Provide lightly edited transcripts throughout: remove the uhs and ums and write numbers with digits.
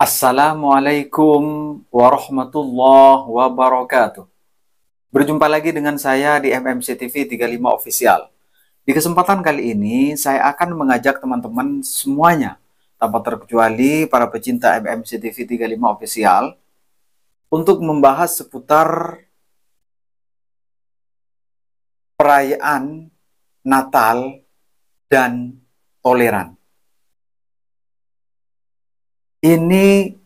Assalamualaikum warahmatullahi wabarakatuh. Berjumpa lagi dengan saya di MMC TV 35 Official. Di kesempatan kali ini, saya akan mengajak teman-teman semuanya, tanpa terkecuali para pecinta MMC TV 35 Official, untuk membahas seputar perayaan Natal dan toleran. Ini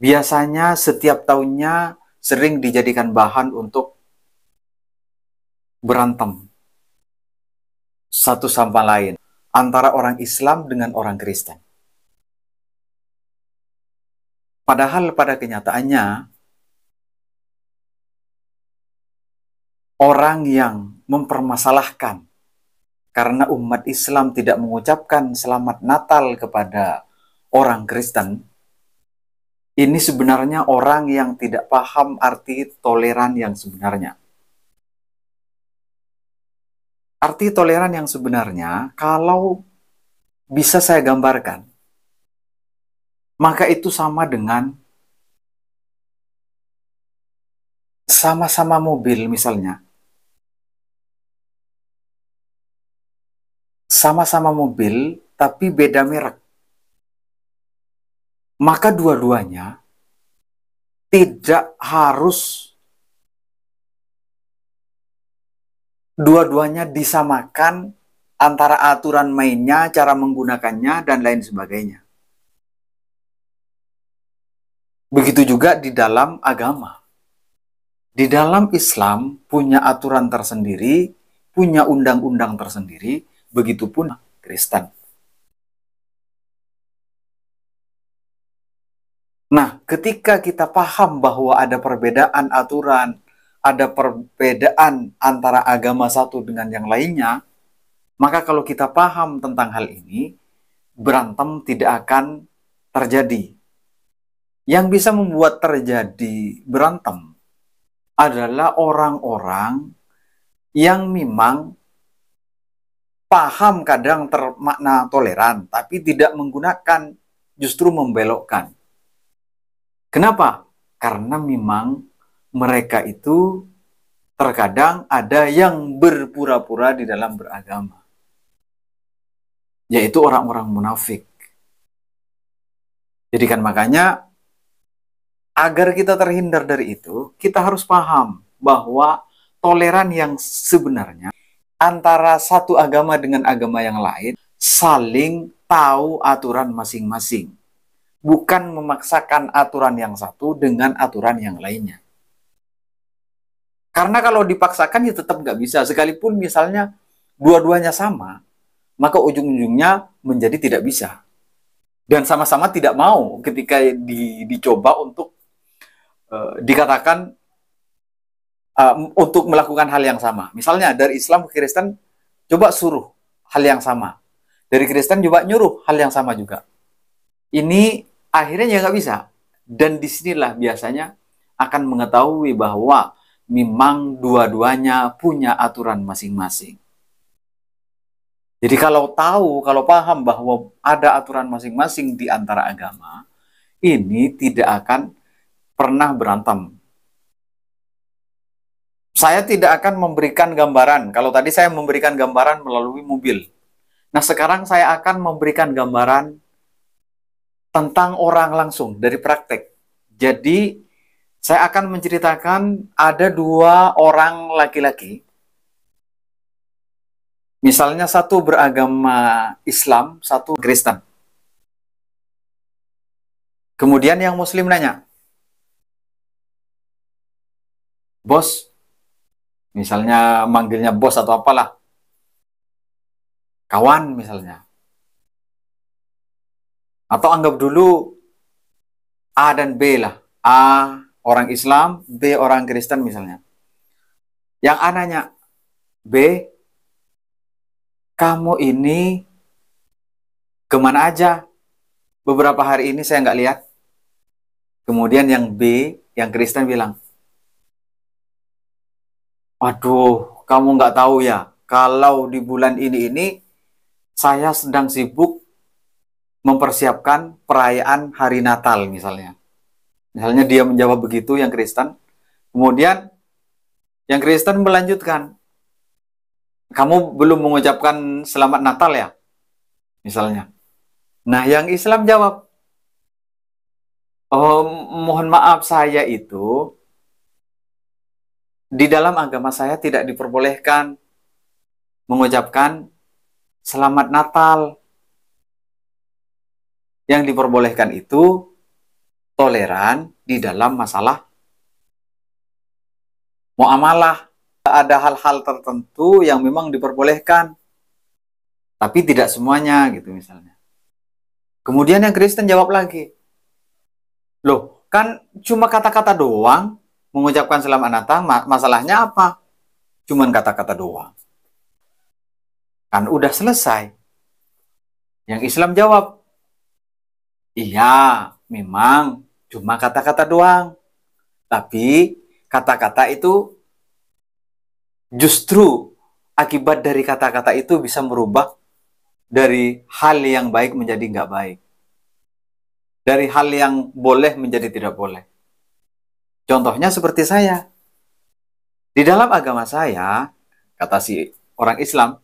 biasanya setiap tahunnya sering dijadikan bahan untuk berantem satu sama lain antara orang Islam dengan orang Kristen. Padahal pada kenyataannya orang yang mempermasalahkan karena umat Islam tidak mengucapkan selamat Natal kepada orang Kristen, ini sebenarnya orang yang tidak paham arti toleran yang sebenarnya. Arti toleran yang sebenarnya, kalau bisa saya gambarkan, maka itu sama dengan sama-sama mobil misalnya. Sama-sama mobil, tapi beda merek. Maka dua-duanya tidak harus dua-duanya disamakan antara aturan mainnya, cara menggunakannya, dan lain sebagainya. Begitu juga di dalam agama. Di dalam Islam punya aturan tersendiri, punya undang-undang tersendiri, begitupun Kristen. Nah, ketika kita paham bahwa ada perbedaan aturan, ada perbedaan antara agama satu dengan yang lainnya, maka kalau kita paham tentang hal ini, berantem tidak akan terjadi. Yang bisa membuat terjadi berantem adalah orang-orang yang memang paham kadang termakna toleran, tapi tidak menggunakan, justru membelokkan. Kenapa? Karena memang mereka itu terkadang ada yang berpura-pura di dalam beragama, yaitu orang-orang munafik. Jadi kan makanya, agar kita terhindar dari itu, kita harus paham bahwa toleran yang sebenarnya antara satu agama dengan agama yang lain saling tahu aturan masing-masing. Bukan memaksakan aturan yang satu dengan aturan yang lainnya. Karena kalau dipaksakan ya tetap nggak bisa. Sekalipun misalnya dua-duanya sama, maka ujung-ujungnya menjadi tidak bisa. Dan sama-sama tidak mau ketika dicoba untuk dikatakan untuk melakukan hal yang sama. Misalnya dari Islam ke Kristen, coba suruh hal yang sama. Dari Kristen coba nyuruh hal yang sama juga. Ini akhirnya ya nggak bisa. Dan disinilah biasanya akan mengetahui bahwa memang dua-duanya punya aturan masing-masing. Jadi kalau tahu, kalau paham bahwa ada aturan masing-masing di antara agama, ini tidak akan pernah berantem. Saya tidak akan memberikan gambaran. Kalau tadi saya memberikan gambaran melalui mobil. Nah, sekarang saya akan memberikan gambaran tentang orang langsung dari praktek. Jadi, saya akan menceritakan ada dua orang laki-laki. Misalnya satu beragama Islam, satu Kristen. Kemudian yang Muslim nanya, bos, misalnya manggilnya bos atau apalah, kawan misalnya. Atau anggap dulu A dan B lah. A orang Islam, B orang Kristen misalnya. Yang A nanya, B, kamu ini kemana aja? Beberapa hari ini saya nggak lihat. Kemudian yang B, yang Kristen bilang, aduh, kamu nggak tahu ya, kalau di bulan ini saya sedang sibuk mempersiapkan perayaan hari Natal misalnya. Misalnya dia menjawab begitu yang Kristen, kemudian yang Kristen melanjutkan, kamu belum mengucapkan selamat Natal ya, misalnya. Nah, yang Islam jawab, oh, mohon maaf, saya itu di dalam agama saya tidak diperbolehkan mengucapkan selamat Natal. Yang diperbolehkan itu toleran di dalam masalah muamalah. Ada hal-hal tertentu yang memang diperbolehkan, tapi tidak semuanya gitu misalnya. Kemudian yang Kristen jawab lagi, loh kan cuma kata-kata doang mengucapkan selamat Natal, masalahnya apa? Cuman kata-kata doang. Kan udah selesai. Yang Islam jawab, iya memang cuma kata-kata doang. Tapi kata-kata itu justru akibat dari kata-kata itu bisa merubah dari hal yang baik menjadi nggak baik. Dari hal yang boleh menjadi tidak boleh. Contohnya seperti saya. Di dalam agama saya, kata si orang Islam,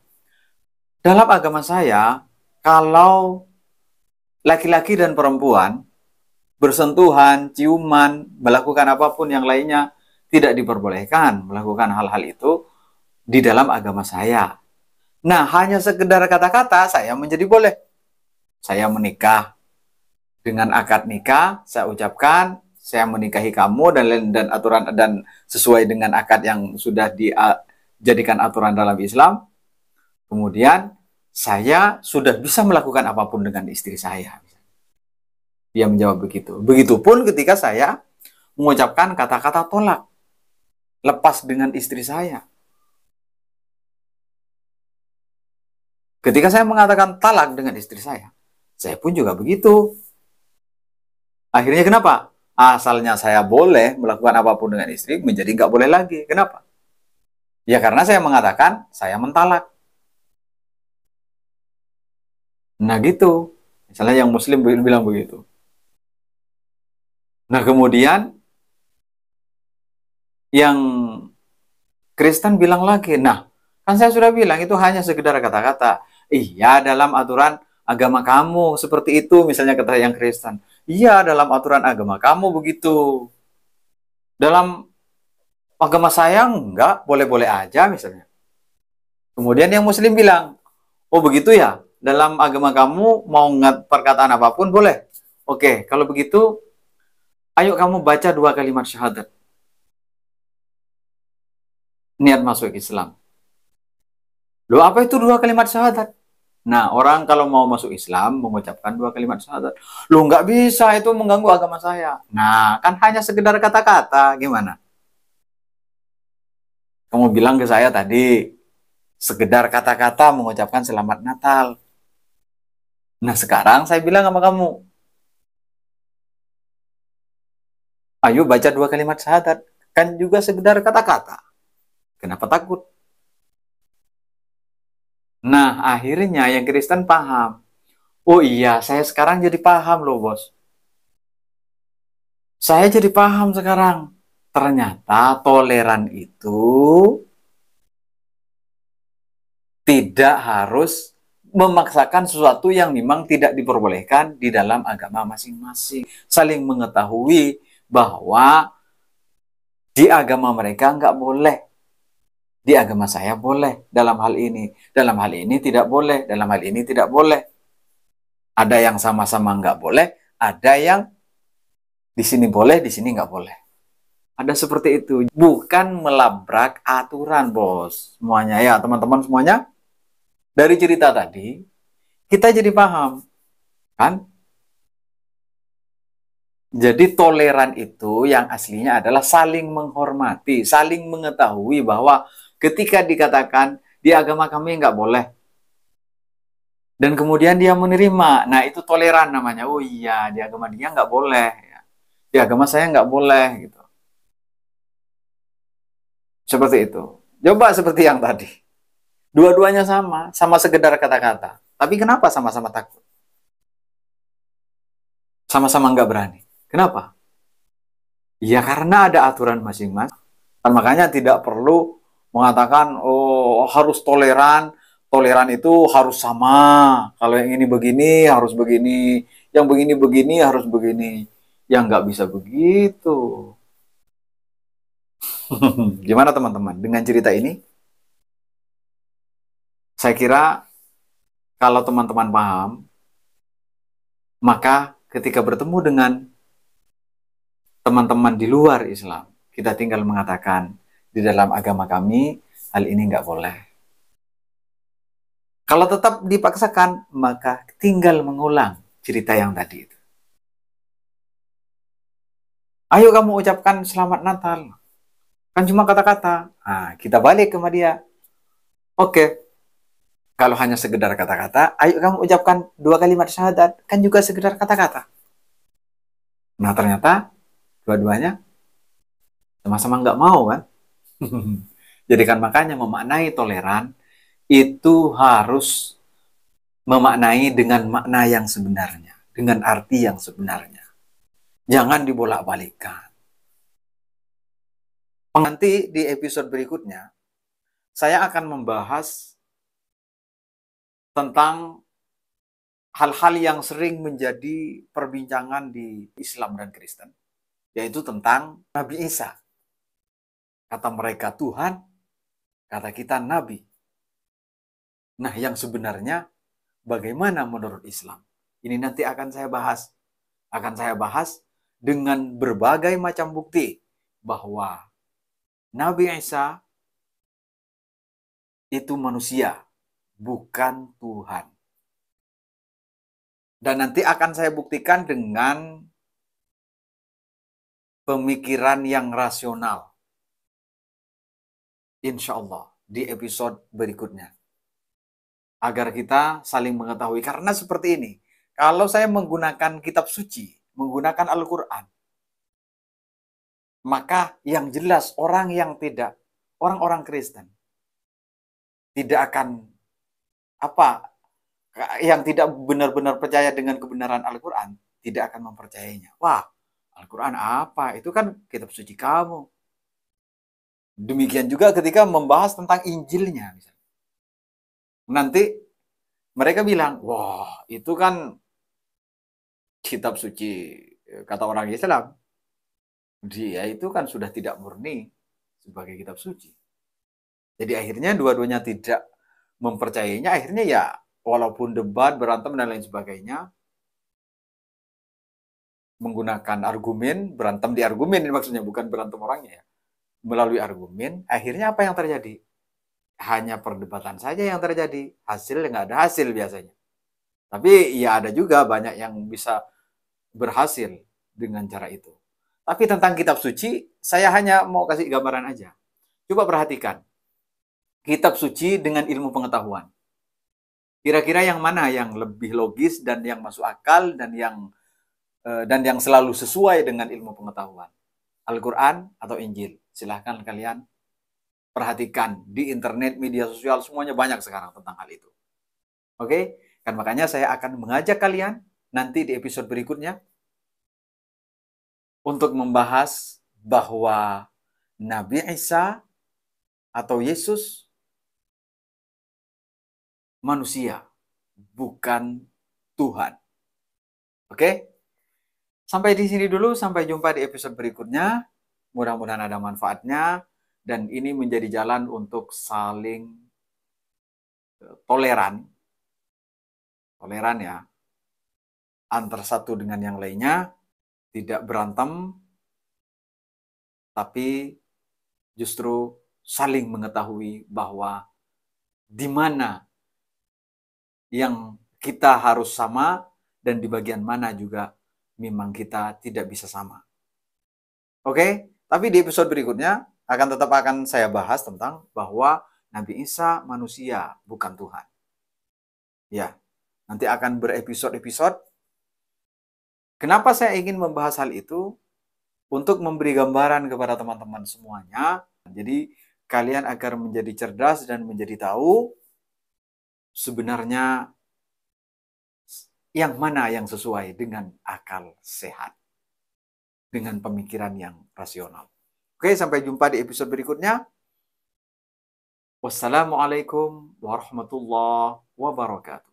dalam agama saya, kalau laki-laki dan perempuan bersentuhan, ciuman, melakukan apapun yang lainnya, tidak diperbolehkan melakukan hal-hal itu di dalam agama saya. Nah, hanya sekedar kata-kata saya menjadi boleh. Saya menikah dengan akad nikah, saya ucapkan saya menikahi kamu dan aturan dan sesuai dengan akad yang sudah dijadikan aturan dalam Islam. Kemudian saya sudah bisa melakukan apapun dengan istri saya. Dia menjawab begitu. Begitupun ketika saya mengucapkan kata-kata tolak, lepas dengan istri saya. Ketika saya mengatakan talak dengan istri saya pun juga begitu. Akhirnya kenapa? Asalnya saya boleh melakukan apapun dengan istri, menjadi nggak boleh lagi. Kenapa? Ya karena saya mengatakan saya mentalak. Nah gitu. Misalnya yang Muslim bilang begitu. Nah kemudian yang Kristen bilang lagi, nah kan saya sudah bilang itu hanya sekedar kata-kata. Iya dalam aturan agama kamu seperti itu, misalnya kata yang Kristen. Iya dalam aturan agama kamu begitu. Dalam agama saya enggak, boleh-boleh aja misalnya. Kemudian yang Muslim bilang, oh begitu ya, dalam agama kamu mau perkataan apapun boleh. Oke, kalau begitu, ayo kamu baca 2 kalimat syahadat. Niat masuk Islam. Loh apa itu 2 kalimat syahadat? Nah, orang kalau mau masuk Islam mengucapkan 2 kalimat syahadat. Loh nggak bisa, itu mengganggu agama saya. Nah, kan hanya sekedar kata-kata, gimana? Kamu bilang ke saya tadi, sekedar kata-kata mengucapkan selamat Natal. Nah, sekarang saya bilang sama kamu, ayo baca 2 kalimat syahadat. Kan juga sekedar kata-kata. Kenapa takut? Nah, akhirnya yang Kristen paham. Oh iya, saya sekarang jadi paham loh, bos. Saya jadi paham sekarang. Ternyata toleran itu tidak harus memaksakan sesuatu yang memang tidak diperbolehkan di dalam agama masing-masing. Saling mengetahui bahwa di agama mereka nggak boleh, di agama saya boleh dalam hal ini. Dalam hal ini tidak boleh, dalam hal ini tidak boleh. Ada yang sama-sama nggak boleh, ada yang di sini boleh, di sini nggak boleh. Ada seperti itu. Bukan melabrak aturan, bos. Semuanya ya, teman-teman semuanya. Dari cerita tadi, kita jadi paham, kan? Jadi toleran itu yang aslinya adalah saling menghormati, saling mengetahui bahwa ketika dikatakan di agama kami nggak boleh, dan kemudian dia menerima, nah itu toleran namanya. Oh iya, di agama dia nggak boleh, di agama saya nggak boleh, gitu. Seperti itu. Coba seperti yang tadi. Dua-duanya sama, sama sekedar kata-kata. Tapi kenapa sama-sama takut? Sama-sama nggak berani. Kenapa? Ya karena ada aturan masing-masing. Makanya tidak perlu mengatakan, oh harus toleran, toleran itu harus sama. Kalau yang ini begini, harus begini. Yang begini-begini, harus begini. Yang nggak bisa begitu. Gimana teman-teman? Dengan cerita ini, saya kira kalau teman-teman paham, maka ketika bertemu dengan teman-teman di luar Islam, kita tinggal mengatakan, di dalam agama kami, hal ini nggak boleh. Kalau tetap dipaksakan, maka tinggal mengulang cerita yang tadi itu. Ayo kamu ucapkan selamat Natal. Kan cuma kata-kata. Nah, kita balik ke dia. Oke, kalau hanya sekedar kata-kata, ayo kamu ucapkan 2 kalimat syahadat. Kan juga sekedar kata-kata. Nah, ternyata dua-duanya sama-sama nggak mau kan. Jadi kan makanya memaknai toleran itu harus memaknai dengan makna yang sebenarnya. Dengan arti yang sebenarnya. Jangan dibolak-balikkan. Nanti di episode berikutnya, saya akan membahas tentang hal-hal yang sering menjadi perbincangan di Islam dan Kristen, yaitu tentang Nabi Isa. Kata mereka Tuhan, kata kita Nabi. Nah, yang sebenarnya bagaimana menurut Islam? Ini nanti akan saya bahas. Akan saya bahas dengan berbagai macam bukti bahwa Nabi Isa itu manusia, bukan Tuhan. Dan nanti akan saya buktikan dengan pemikiran yang rasional. Insya Allah di episode berikutnya. Agar kita saling mengetahui. Karena seperti ini, kalau saya menggunakan kitab suci, menggunakan Al-Quran, maka yang jelas orang-orang Kristen, tidak akan yang tidak benar-benar percaya dengan kebenaran Al-Quran, tidak akan mempercayainya. Wah, Al-Quran apa? Itu kan kitab suci kamu. Demikian juga ketika membahas tentang Injilnya. Nanti mereka bilang, wah itu kan kitab suci, kata orang Islam. Dia itu kan sudah tidak murni sebagai kitab suci. Jadi akhirnya dua-duanya tidak mempercayainya. Akhirnya ya walaupun debat, berantem, dan lain sebagainya, menggunakan argumen, berantem di argumen, ini maksudnya bukan berantem orangnya ya. Melalui argumen, akhirnya apa yang terjadi? Hanya perdebatan saja yang terjadi. Hasil nggak ada hasil biasanya. Tapi ya ada juga banyak yang bisa berhasil dengan cara itu. Tapi tentang kitab suci, saya hanya mau kasih gambaran aja. Coba perhatikan. Kitab suci dengan ilmu pengetahuan. Kira-kira yang mana yang lebih logis dan yang masuk akal dan yang selalu sesuai dengan ilmu pengetahuan? Al-Quran atau Injil? Silahkan kalian perhatikan di internet, media sosial, semuanya banyak sekarang tentang hal itu. Oke? Kan makanya saya akan mengajak kalian nanti di episode berikutnya untuk membahas bahwa Nabi Isa atau Yesus manusia, bukan Tuhan. Oke? Sampai di sini dulu, sampai jumpa di episode berikutnya. Mudah-mudahan ada manfaatnya dan ini menjadi jalan untuk saling toleran. Toleran ya. Antar satu dengan yang lainnya, tidak berantem, tapi justru saling mengetahui bahwa di mana yang kita harus sama dan di bagian mana juga memang kita tidak bisa sama. Oke, tapi di episode berikutnya akan saya bahas tentang bahwa Nabi Isa manusia, bukan Tuhan. Ya, nanti akan berepisode-episode. Kenapa saya ingin membahas hal itu? Untuk memberi gambaran kepada teman-teman semuanya. Jadi kalian agar menjadi cerdas dan menjadi tahu sebenarnya yang mana yang sesuai dengan akal sehat, dengan pemikiran yang rasional. Oke, sampai jumpa di episode berikutnya. Wassalamualaikum warahmatullahi wabarakatuh.